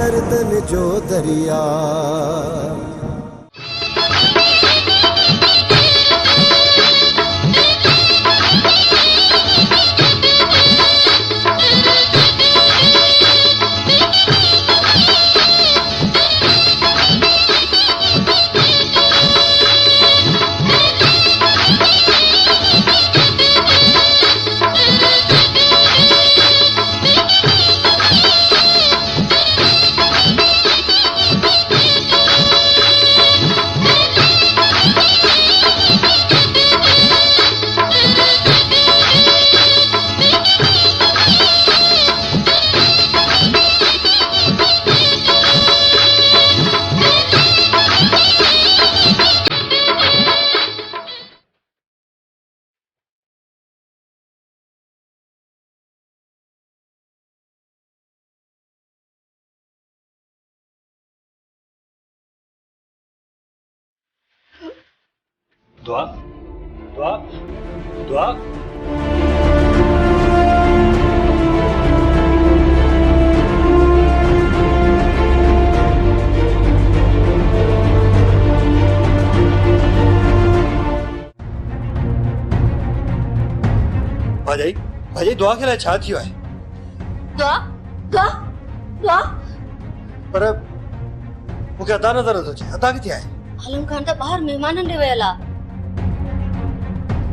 गर्दन जो दरिया। दुआ दुआ दुआ भाई भाई दुआ के लिए छा थियो है। दुआ दुआ दुआ पर मुखे अदा नजर तो छे अदा किथे है। आलम खान तो बाहर मेहमान ने वेला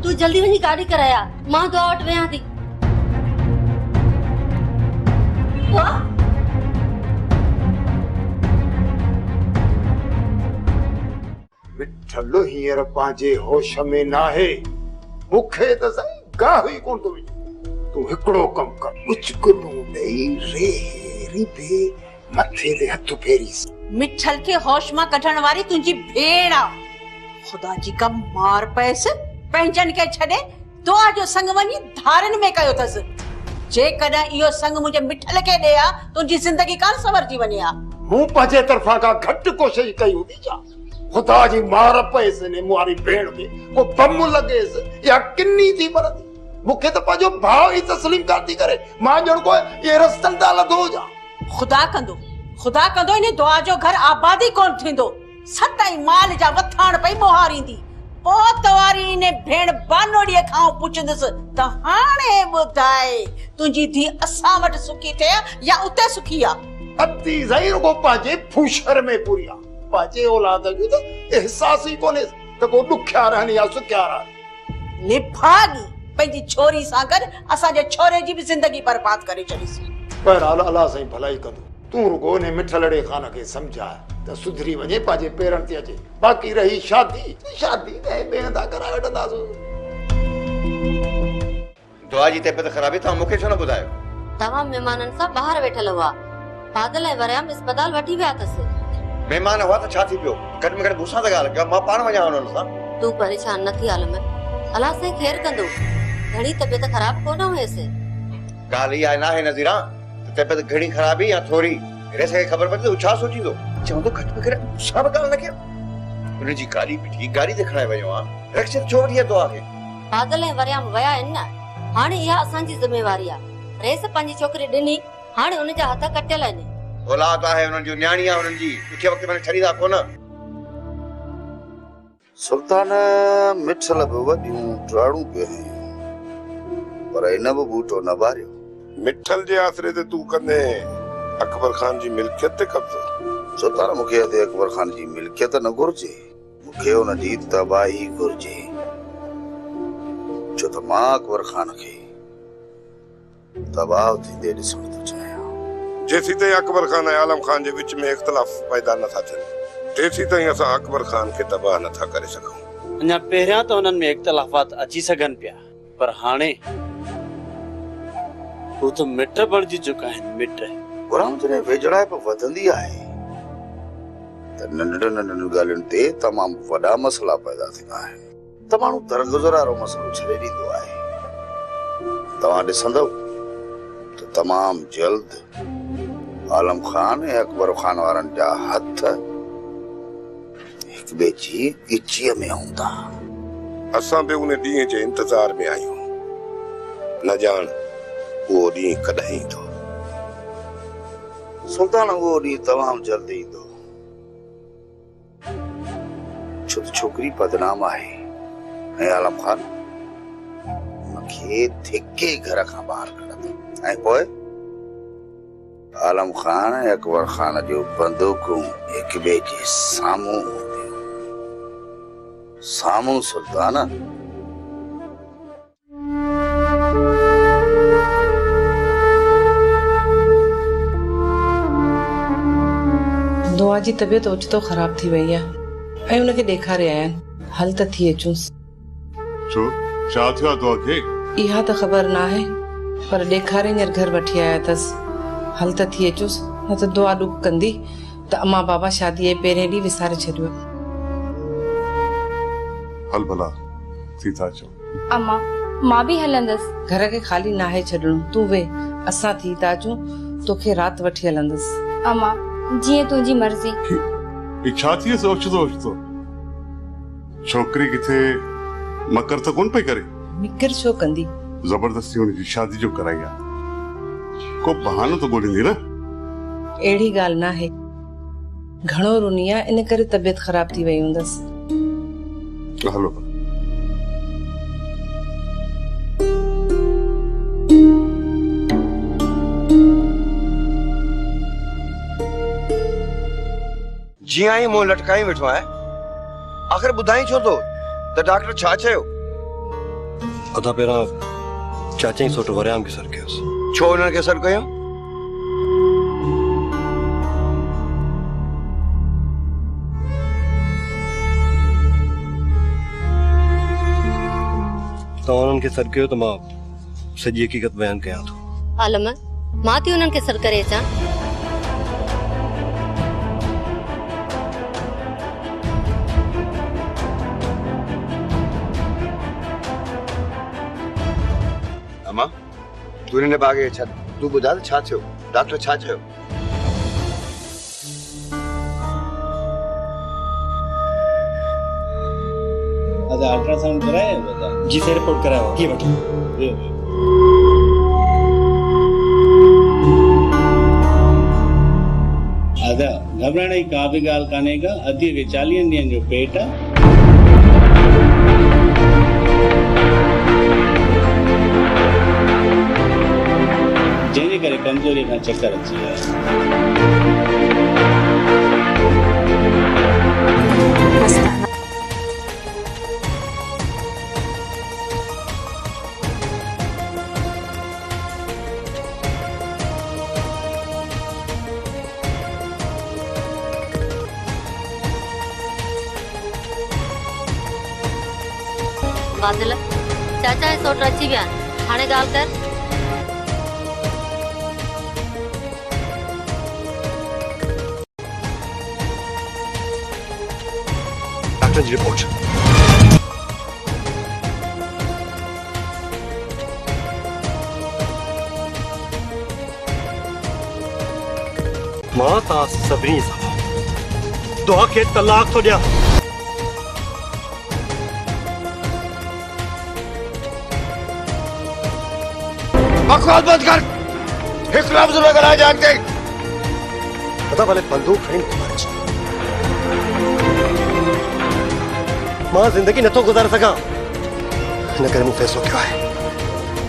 तू जल्दी वही गाड़ी कराया मां दुआ वट वेया थी। दुआ मिठलो हींअर पंहिंजे होश में नाहे मुखे त सही गाही कोन तो तू हिकड़ो कम कर उचकनो ॾेई रे बे मथे ते हथ फेरीस। मिठल के होश मां कढण वारी तुंजी भेण आ। खुदा जी का मार पैस पंहिंजन के छडे दुआ जो संग वनी धारन में कयो थस। जे कदा इयो संग मुझे मिठल के दे आ तुंजी जिंदगी कान सवरजी वनी आ। हूं पंहिंजे तरफा का घट कोशिश कई हुई जा खुदा जी मार पैस ने मुआरी भेण के को बम लगेस या किन्नी थी मरदी मुखे त पंहिंजो भाव ही तस्लीम करती करे मां जण को ये रस्तन दा लधो जा। खुदा कंदो इन दुआ जो घर आबादी कोन थिंदो। सताई माल जा वथाण पई मोहारींदी पो तवारी ने भेण बानोड़ीअ खां पुछंदस त हाणे बुधाए तुंजी धी असां वट सुखी थे या उते सुखी आ। अति ज़हीर को पाजे फूशर में पूरिया पाजे औलाद जो तो एहसास ही कोने त को दुखिया रहनी या सुखिया रह निभागी पंहिंजी छोरी सां गॾु असांजे छोरे जी भी जिंदगी बर्बाद करे छॾीस। पर अल्लाह साईं भलाई कंदो तू रुगो ने मिठलड़े खान के समझा त सुधरी वने पाजे पेरन ते अचे बाकी रही शादी ने बेंदा करा वठंदासु। दुआ जी तबियत खराब है तो मुखे छो न बुधायो। तवा मेहमानन सा बाहर वेठल हुआ बादल ऐं वरयाम अस्पताल वठी विया थस। मेहमान हुआ तो छा थी पियो गड में गड मूंसां त ॻाल्हि कयो मां पाण वञा उन्हनि सां। तू परेशान न थी आलम अल्लाह से खैर कंदो घणी तबियत खराब कोन हुएसे। ॻाल्हि इहा नाहे नज़ीरा तबियत घणी खराब है या थोड़ी रे से खबर पई तो छा सोची तो चवंदो घट में घट मूंसां बि ॻाल्हि न कयो उन जी गाड़ी बिठी गाड़ी देखण वयो आ रक्षक छो वठी दुआ के बादल ऐं वरयाम वया आहिनि न हाणे इहा असांजी ज़िम्मेवारी आ। रेस पंहिंजी छोकिरी ॾिनी हाणे उन जा हथ कटियल आहिनि। औलाद आहे उन्हनि जो न्याणी आहे उन्हनि जी ॾुखे वक़्त में छॾींदा कोन। सुल्तान मिठल बि वॾियूं ड्राड़ू पियो पर इन बि बूटो न बारियो। मिठल जे आसरे ते तू कंदे अकबर खान जी मिल्कियत ते कब्ज़ो। सुल्तान मूंखे अकबर खान जी मिल्कियत न घुर्जे मूंखे उन जी तबाही घुर्जे छो त मां अकबर खान खे तबाह थींदे ॾिसण थो चाहियां। जेसी ताईं अकबर खान ऐं आलम खान जे विच में इख्तिलाफ पैदा नथा थियनि तेसी ताईं असां अकबर खान खे तबाह नथा करे सघूं। अञा पहिरियां त उन्हनि में इख्तिलाफ़ात अची सघनि पिया पर हाणे हू त मिट बणिजी चुका आहिनि मिट। गुलाम जॾहिं वेझड़ाइप वधंदी आहे त नंढड़ियुनि नंढड़ियुनि ॻाल्हियुनि ते तमामु वॾा मसइला पैदा थींदा आहिनि त माण्हू दरगुज़रारो मसइलो छॾे ॾींदो आहे। तव्हां ॾिसंदव त तमामु जल्द आलम खान ऐं अकबर खान वारनि जा हथ हिक ॿिए जी ॻिचीअ में हूंदा। असां बि उन ॾींहं जे इंतज़ार में आहियूं न ॼाण उहो ॾींहुं कॾहिं ईंदो। सुल्तान वो ॾींहुं तमामु जल्दी ईंदो, छो त छोकिरी बदनाम आहे ऐं आलम खान मूंखे धिके घर खां ॿाहिरि कढंदो। ऐं पोइ आलम खान ऐं अकबर खान जो बंदूकूं हिक ॿिए जे साम्हूं हूंदियूं। साम्हूं सुल्तान। दुआ जी तबियत ओचितो ख़राब थी वई आहे ऐं उनखे ॾेखारे आया आहिनि। हल त थी अचूंसि। छो छा थियो आहे दुआ खे? इहा त ख़बर न आहे, पर ॾेखारे हींअर घर वठी आया अथसि। हल त थी अचूंसि, न त दुआ ॾुक कंदी त अम्मा बाबा शादीअ जे पहिरें ॾींहुं विसारे छॾियो। हल भला थी था अचो। अम्मा मां बि हलंदसि। घर खे ख़ाली नाहे छॾणो, तूं वे, असां थी था अचूं, तोखे राति वठी हलंदसि। अम्मा जीअं तुंहिंजी मर्ज़ी। छा थी ओचितो ओचितो? छोकिरी किथे मकर त कोन पई करे? मिकर छो कंदी? जबरदस्ती हुनजी शादी जो कराई आहे, को बहानो तो ॻोल्हींदी न। अहिड़ी ॻाल्हि न आहे, घणो रुनी आहे, इन करे तबियत ख़राब थी वई हूंदसि। हलो जीअं ई मुंहुं लटकाई वेठो आहे, आख़िर ॿुधाई छो थो त डॉक्टर छा चयो? अदा पहिरां चाचई सोट वरियाम खे सर कयोसि। छो हुननि खे सर कयो? तव्हां उन्हनि खे सर कयो त मां सॼी हक़ीक़त बयानु कयां थो। आलम मां थी उन्हनि खे सर करे अचां। अम्मा तूं हिन बागे छा तूं ॿुधा त छा थियो? डॉक्टर छा चयो? अदा अल्ट्रासाउंड कराया बता? जी से रिपोर्ट कराया ये वठो। अदा घबराइण जी का बि ॻाल्हि कान्हे का, अधीअ खे 40 ॾींहंनि जो पेट आहे। जंहिंजे करे कमज़ोरी खां चक्कर अची विया। बादल चाचा ऐं सोट अची विया आहिनि, हाणे ॻाल्हि कर। डॉक्टर जी रिपोर्ट। मां तां सभिनी सां दुआ खे तलाक थो ॾियां। बकवास बंद कर, हिकु लफ़्ज़ न ॻाल्हाए जान ते। पता भले बंदूक खणी मारे छॾ। मां ज़िंदगी नथो गुज़ारे सघां, हिन करे मूं फ़ैसिलो कयो आहे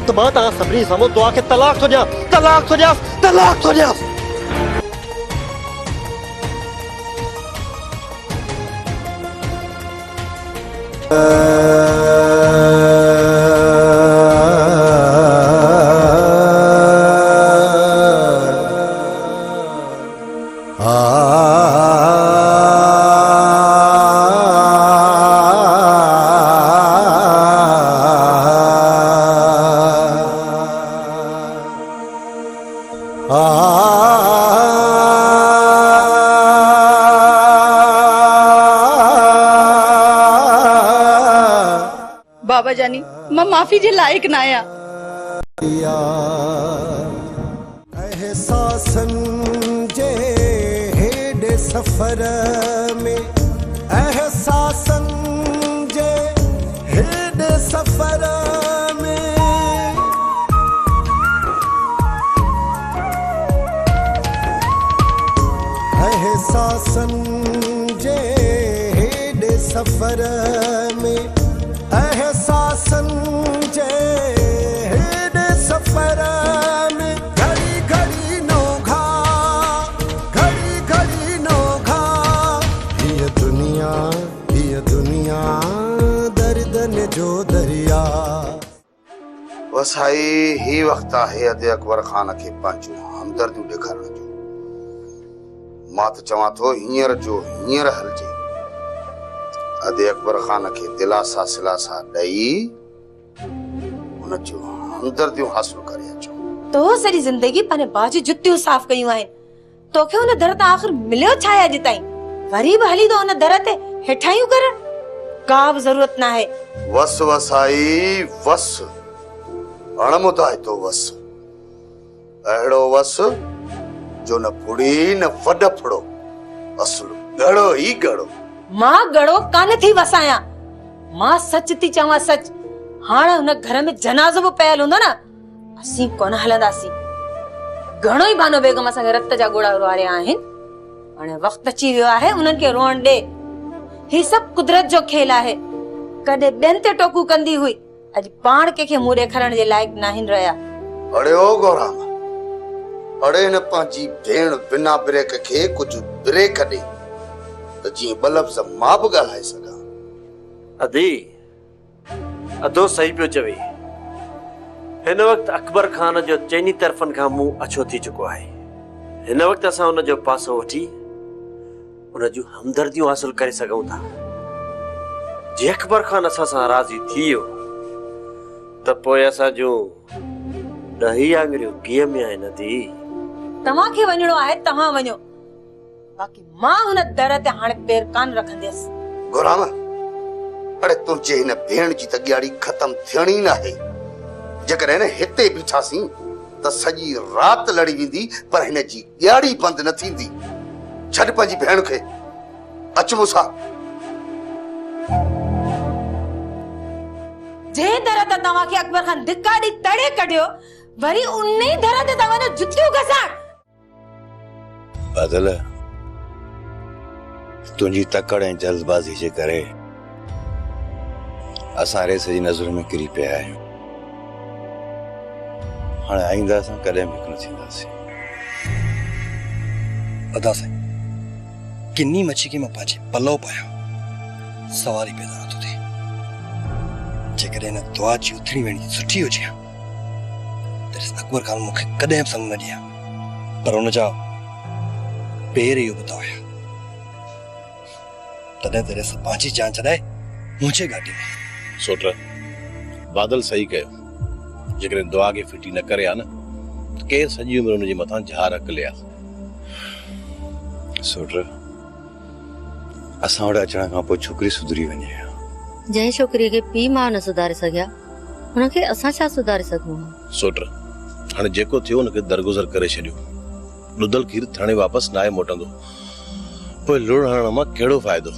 त मां तव्हां सभिनी साम्हूं दुआ खे तलाक थो ॾियां, तलाक थो ॾियां, तलाक थो ॾियां। बाबा जानी मां माफ़ी जे लाइक न आहियां। एहसासन जे हेॾे सफ़र में, एहसासन जे हेॾे सफ़र में एहसासन जे हेॾे सफ़र में एहसासन जे हेॾे सफ़र में घड़ी घड़ी नोघा हीअ दुनिया दर्दन जो दरिया। वसाई ही वक्त आहे अदे अकबर खान के पंहिंजो हमदर्दियूं ॾेखारण जो। मां त चवां थो हींअर जो हींअर हलजे, अदे अकबर खान के दिलासा सिलासा ॾेई हुन जो हमदर्दियूं हासिल करे अचो। तो सॼी ज़िंदगी पंहिंजे भाउ जी जुतियूं साफ़ कयूं आहिनि, तोखे हुन दर तां आख़िर मिलियो छा आहे अॼु ताईं? वरी बि हली तो हुन दर ते हेठायूं करण? का बि ज़रूरत न आहे। वस वसाई वस अणमुदाय तो वस, अहिड़ो वस जो न फुड़ी न वड फुड़ो, असुल गड़ो ही गड़ो। मां गड़ो कान थी वसाया, मां सच थी चवां सच। हाणे हुन घर में जनाज़ो बि पयल हूंदो न, असीं कोन हलंदासीं। घणो ई बानो बेगम असांखे रत जा गोड़ा वारिया आहिनि, हाणे वक्त अची वियो आहे उन्हनि खे रोअण ॾे। ही सभु कुदरत जो खेल आहे। कॾहिं ॿियनि ते टोकू कंदी हुई, अॼु पाण कंहिंखे मुंहुं ॾेखारण जे लाइक़ नाहिनि रहिया। अड़े ओ गौराम, अड़े न पंहिंजी भेण बिना ब्रेक खे कुझु ब्रेक ॾे त जीअं ॿ लफ़्ज़ मां बि ॻाल्हाए सघां। अदी अदो सही पियो चवे। हिन वक़्तु अकबर खान जो चइनी तरफ़नि खां मुंहुं अछो थी चुको आहे। हिन वक़्तु असां हुन जो पासो वठी हुन जूं हमदर्दियूं हासिल करे सघूं था। जे अकबर खान असां सां राज़ी थी वियो त पोइ असां जूं 10 आङुरियूं कीअं में आहिनि। अदी तव्हांखे वञणो आहे तव्हां वञो, बाक़ी मां हुन दर ते हाणे पेर कान रखंदसि। गौराम, अड़े तुंहिंजे हिन भेण जी त ॻियाड़ी ख़तम थियणी न आहे। जेकॾहिं हिते बीठासीं त सॼी राति लड़ी वेंदी, पर हिन जी ॻियाड़ी बंदि न थींदी। छॾ पंहिंजी भेण खे, अच मूंसां। जे दर ते तव्हांखे अकबर खान धिकाड़ी तड़े कढियो, वरी उन ई दर ते तव्हां जुतियूं घसाण। बादल, तुंहिंजी तकड़ ऐं जल्दबाज़ी जे करे असां रेस जी नज़र में किरी पिया आहियूं। हाणे आईंदा असां कॾहिं बि न थींदासीं। अदा साईं, किन्नी मच्छी के मां पंहिंजे पलव पाया, सवाल ई पैदा नथो थिए। जेकॾहिं हिन दुआ जी उथणी वेणी सुठी हुजे त अकबर खान मूंखे कॾहिं बि संग न ॾिया, पर हुन जा पेर इहो ॿुधा हुया। तॾहिं त रेस पंहिंजी जान छॾाए मुंहिंजे गाॾी में। सोट, बादल सही कयो। जेकॾहिं दुआ खे फिटी न करे आ न त केरु सॼी उमिरि हुनजे मथां जहार अकले आ। सोट, असां वटि अचण खां पोइ छोकिरी सुधरी वञे। जंहिं छोकिरीअ खे पीउ माउ न सुधारे सघिया, हुनखे असां छा सुधारे सघूं? सोट, हाणे जेको थियो हुनखे दरगुज़र करे छॾियो। ॾुधल खीर थाणे वापसि न आहे मोटंदो, पोइ लुड़ हणण मां कहिड़ो फ़ाइदो।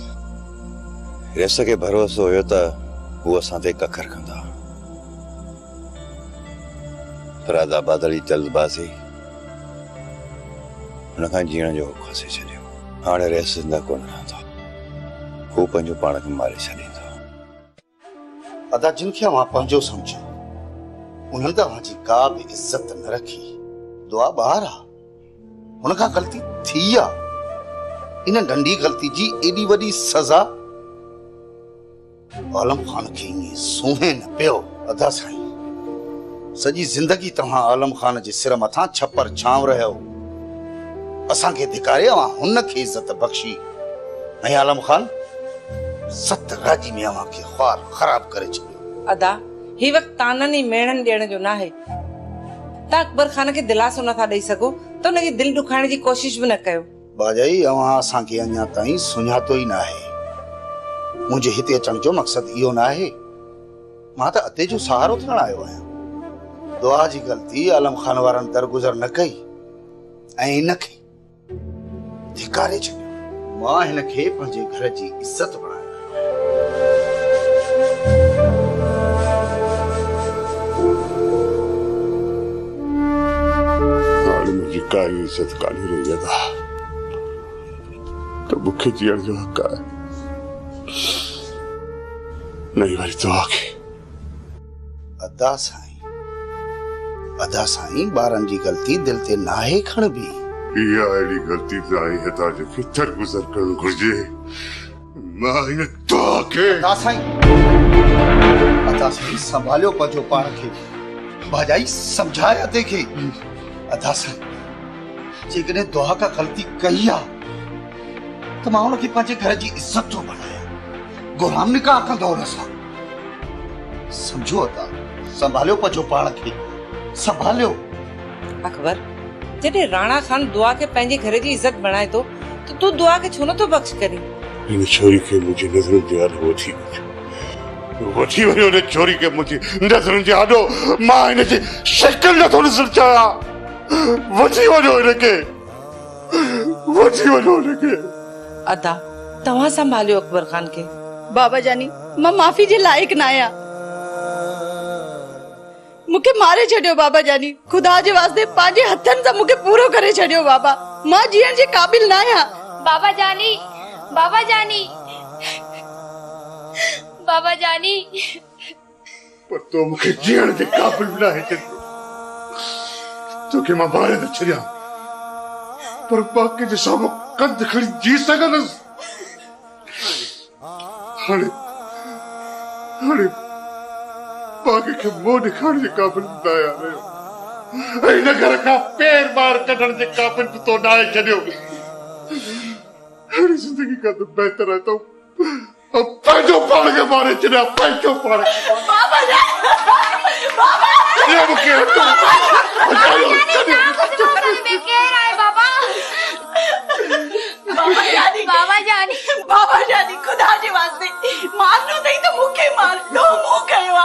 रेस खे भरोसो हुयो त हू असां ते कखर कंदा, पर अदा बादल जी जल्दबाज़ी हुन खां जीअण जो खसे छॾियो। हाणे रेस ज़िंदा कोन रहंदो, हू पंहिंजो पाण खे मारे छॾींदो। अदा जिन खे मां पंहिंजो सम्झो, उन्हनि तव्हांजी का बि इज़त न रखी। दुआ ॿार आहे, हुन खां ग़लती थी आहे। इन नंढी ग़लती जी एॾी वॾी सज़ा आलम खान खे ईअं सूंहे न पियो। अदा साईं, सॼी ज़िंदगी तव्हां आलम खान जे सिर मथां छपर छांव रहियो, असांखे धिकारियो, हुन खे इज़त बख़्शी, ऐं आलम खान सत राजी में अव्हां खे ख्वार ख़राब करे छॾियो। अदा, ही वक्त ताननि मेणनि ॾियण जो न आहे। तव्हां अकबर खान खे दिलासो नथा ॾेई सघो त हुनजी दिलि ॾुखाइण जी कोशिश बि न कयो। बाजाई, अव्हां असांखे अञा ताईं सुञातो ई न आहे। मुंहिंजे हिते अचण जो मक़सदु इहो न आहे। मां त अते जो सहारो थियण आयो आहियां। दुआ जी ग़लती आलम खान वारनि दरगुज़र न कई ऐं हिनखे धिकारे छॾियो। मां हिनखे पंहिंजे घर जी इज़त बणायो। मुंहिंजी काई इज़त कान्हे रही अदा। मूंखे जीअण जो हक़ आहे। नहीं वरी दुआ के अदा साईं ॿारनि जी ग़लती दिल ते नाहे खणबी। इहा अहिड़ी ग़लती नाहे हितां जेकी दरगुज़र करणु घुरिजे। मां हिन दुआ के अदा साईं संभालियो पंहिंजो पाण खे। भाॼाई सम्झाया तंहिंखे। अदा साईं जेकॾहिं दुआ का ग़लती कई आहे त मां हुनखे पंहिंजे घर जी इज़त थो बनायां, गुलाम निकाह कंदो हुन सां। समझो अदा, संभालियो पंहिंजो पाण खे, संभालियो। अकबर, जॾहिं राणा खान दुआ खे पंहिंजे घर जी इज़त बणाए थो त तूं दुआ खे छो नथो बख़्श करीं? इन छोरी खे मुंहिंजी नज़रुनि जे आॾो वठी वञो। इन छोरी खे मुंहिंजी नज़रुनि जे आॾो मां हिन जी शिकिल नथो ॾिसणु चाहियां। वठी वञो हिनखे, वठी वञो हिनखे। अदा, तव्हां संभालियो अकबर खान खे। बाबा जानी, मां माफ़ी जे लाइक न आहियां। मूंखे मारे छॾियो बाबा जानी। खुदा जे वास्ते पंहिंजे हथनि सां मूंखे पूरो करे छॾियो बाबा। मां जीअण जे क़ाबिल न आहियां। बाबा जानी, बाबा जानी, बाबा जानी। पर तो मूंखे जीअण जे क़ाबिल न आहे। तोखे मां मारे न छॾियां, पर बाक़ी जे साम्हूं कंध खणी जी सघंदुसि। हाणे बाक़ी खे मुंहुं ॾेखारण जे क़ाबिल न आहियां। हिन घर खां पेर ॿाहिर कढण जे क़ाबिल बि तो न आहे छॾियो। अहिड़ी ज़िंदगी खां त बहितर आहे तो पंहिंजो पाण खे मारे छॾियां, पंहिंजो पाण खे। बाबा जानी खुदा जे वास्ते मारनो नहीं तो मुखे मार दो। मुंह कयो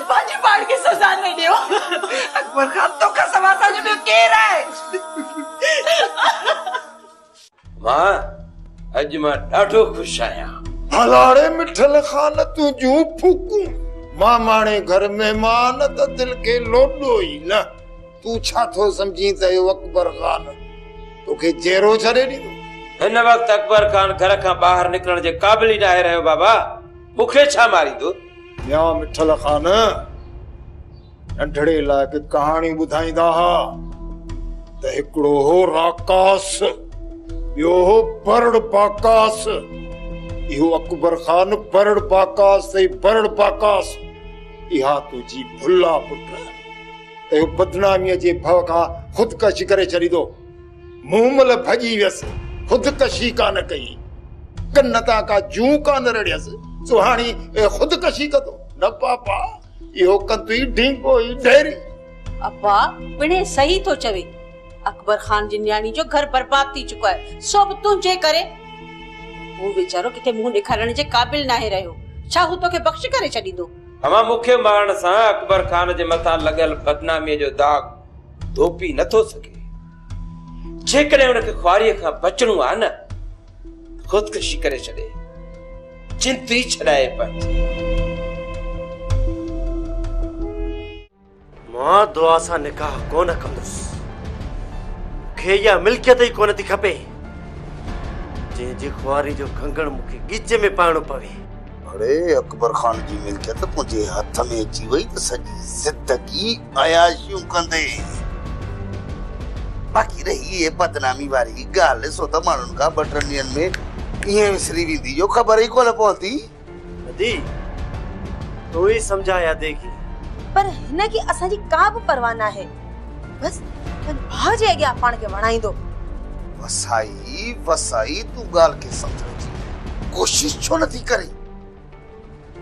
पंहिंजे पाण खे सज़ा न ॾियो। अकबर खान तो का सवा जो ॿियो केरु आहे? मां अॼु मां ॾाढो ख़ुशि आहियां। भलाड़े मिठल खान तूं जूं फूकूं मां माणे घर महिमान त दिल खे लोॾो ई न। तूं छा थो सम्झी त इहो अकबर खान तोखे जहिड़ो छॾे ॾींदो? हिन वक़्तु अकबर खान घर खां ॿाहिरि निकिरण जे क़ाबिल ई न आहे रहियो। बाबा मूंखे छा मारींदो? या मिठल खान नंढड़े लाइ हिकु कहाणी ॿुधाईंदा हुआ त हिकिड़ो हो राकास, ॿियो हो बरड़ बाकास। इहो अकबर खान बरड़ बाकास ऐं बरड़ बाकास इहा तुंहिंजी भुल आहे पुट। त इहो बदनामीअ जे भव खां ख़ुदकशी करे छॾींदो। मूं महिल भॼी वियसि, ख़ुदकशी कान कई, कन तां का जूं कान रड़ियसि, सुहाणी ख़ुदकशी कंदो न पापा। इहो कंदुई ढींगो ई ढेरी। अब्बा पिणे सही तो चवे। अकबर खान जी न्याणी जो घर बर्बाद थी चुको है, सब तुंहिंजे करे। वो बेचारो किथे मुंह ॾेखारण जे क़ाबिल न आहे रहियो। छा हू तोखे बख़्श करे छॾींदो? अमां मूंखे मारण सां अकबर खान जे मथां लॻल बदनामीअ जो दाग धोपी नथो सघे। जेकॾहिं हुनखे ख्वारीअ खां बचणो आहे न, ख़ुदकशी करे छॾे, चिंती छॾाए पंहिंजी। मां दुआ सां निकाह कोन कंदुसि। मूंखे इहा मिल्कियत ई कोन थी खपे जंहिंजी ख्वारी जो कंगण मूंखे ॻिच में पाइणो पवे। अरे अकबर खान जी मिल्कियत मुंहिंजे हथ में अची वई त सॼी ज़िंदगी अयाशियूं कंदे। बाक़ी रही ये बदनामी वारी ॻाल्हि, सो त माण्हुनि खां 2-3 ॾींहंनि में ईअं विसरी वेंदी, जो ख़बर ई कोन पवंदी। नदी तू ही समझाया देगी। पर हिनखे असांजी का बि परवाह न आहे। बस भाउ जे अॻियां पाण खे वणाईंदो। वसाई तूं ॻाल्हि खे सम्झण जी कोशिश छो नथी करे?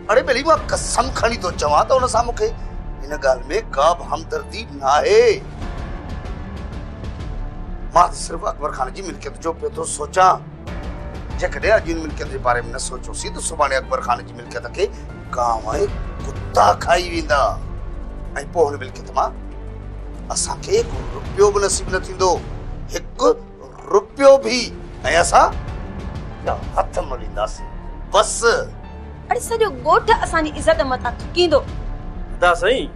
अरे भली मां कसम खणी थो चवां त हुन सां मूंखे हिन ॻाल्हि में का बि हमदर्दी न आहे। मां सिर्फ़ अकबर खान जी मिल्कियत जो पियो थो सोचां। जेकॾहिं अॼु मिल्कियत जे बारे में न सोचियोसीं त सुभाणे अकबर खान जी मिल्कियत खे गांव ऐं कुत्ता खाई वेंदा, ऐं पोइ हुन मिल्कियत मां असांखे 1 रुपयो बि नसीब न थींदो, 1 रुपयो भी। ऐं असां हथ मलींदासीं बस। अरे सॼो ॻोठ असांजी इज़त मथां थुकींदो। दा साईं,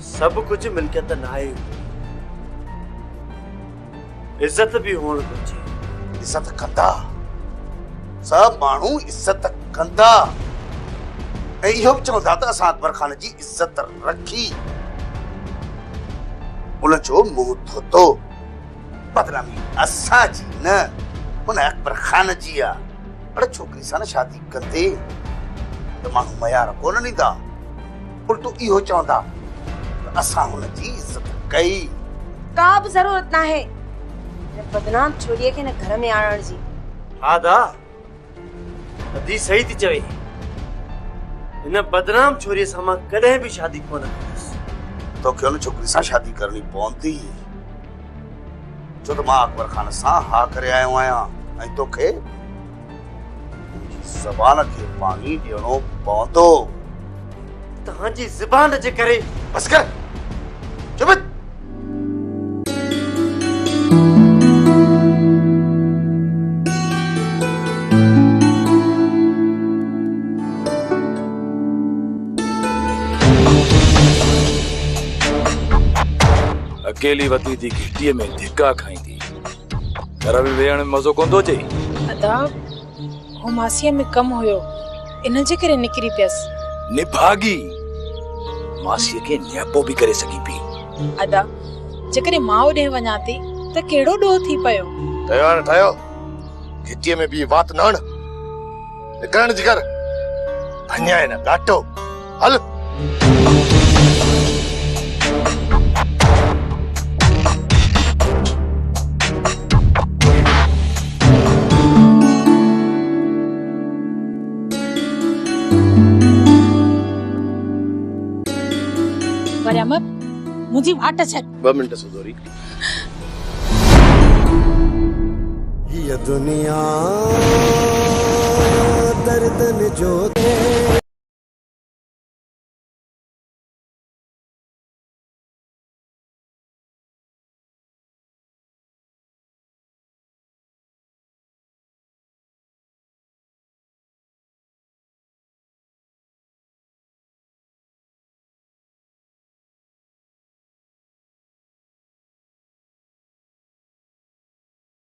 सभु कुझु मिल्कियत न आहे, इज़त भी हुअणु घुरिजे। इज्जत कंदा, सब माण्हू इज्जत कंदा। ऐं इहो बि चवंदा त असां अकबर खान जी इज्जत रखी, उन जो मुंहुं धोतो। बदनामी असांजी न, उन अकबर खान जी आहे। अड़े छोकिरी सां न शादी कंदे त माण्हू मयार कोन ॾींदा, उल्टो इहो चवंदा त असां हुन जी इज्जत कई। का बि ज़रूरत नाहे हिन बदनाम छोरीअ खे न घर में आणण जी। हा दा, अदी सही थी चवे। हिन बदनाम छोरीअ सां मां कॾहिं बि शादी कोन कंदुसि। तोखे हुन छोकिरी सां शादी करणी पवंदी, छो त मां अकबर खान सां हा करे आयो आहियां ऐं तोखे ज़बान खे पाणी ॾियणो पवंदो। तव्हांजी ज़बान जे करे। बस कर, चुप। अकेली वती थी घिटीअ में धिका खाईंदी, घर में वेहण में मज़ो कोन थो अचे। अदा हो मासीअ में कम हुयो, इन जे करे निकिरी पियसि। निभागी मासीअ खे न्यापो बि करे सघी पई। अदा जेकॾहिं मां ओॾे वञा थी त कहिड़ो ॾोह थी पियो। ठहियो हाणे ठहियो, घिटीअ में बि वात न हण, निकरण जी कर। धन्या आहे न घाटो, हल। वरियम मुंहिंजी वाट छॾ। 2 मिंट सुधोरी। ये दुनिया दर्द जो